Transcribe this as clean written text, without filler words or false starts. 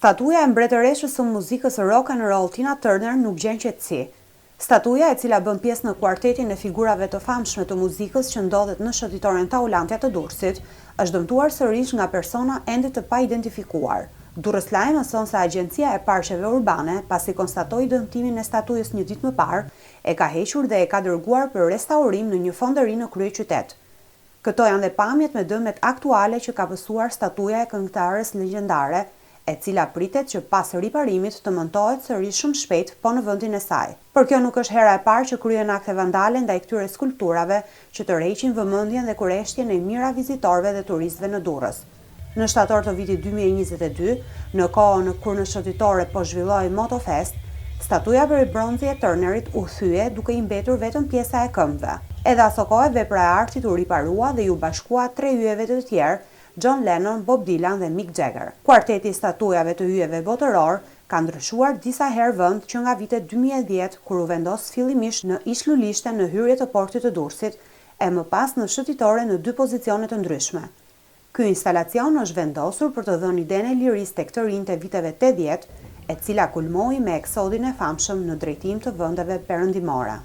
Statuja e mbretëreshës së muzikës rock and roll Tina Turner nuk gjen qetësi. Statuja, e cila bën pjesë në kuartetin e figurave të famshme të muzikës që ndodhet në shëtitoren Taulantja të Durrësit, është dëmtuar sërish nga persona ende të pa identifikuar. Durrës Lajm mëson se Agjencia e Parqeve Urbane, pasi konstatoi dëmtimin e statujës një ditë më parë, e ka hequr dhe e ka dërguar për restaurim në një fondery në kryeqytet. Këto janë dhe pamjet me dëmet aktuale që ka pësuar statuja e këngëtares legjendare, e cila pritet që pas riparimit të montohet sërish shumë shpejt, po në vendin e saj. Por kjo nuk është hera e parë që kryen akte vandale ndaj këtyre skulpturave që të rreqin vëmendjen dhe kurreshtjen e mira vizitorëve dhe turistëve në Durrës. Në shtator të vitit 2022, në kohën kur në shëtitore po zhvilloi Motofest, statuja për bronzi e Turnerit u thye duke i mbetur vetëm pjesa e këmbëve. Edhe aso kohë vepra e artit u riparua dhe ju bashkua 3 hyjeve të tjerë, John Lennon, Bob Dylan dhe Mick Jagger. Kuarteti i statujave të hyjeve botëror ka ndryshuar disa herë vend që nga vitet 2010, kur u vendos fillimisht në Ish Lulishte në hyrje të portit të Durrësit, e më pas në shëtitore në 2 pozicione të ndryshme. Ky instalacion është vendosur për të dhënë idenë e lirisë tek të rinjtë e viteve 80, e cila kulmoi me eksodin e famshëm në drejtim të vendeve perëndimore.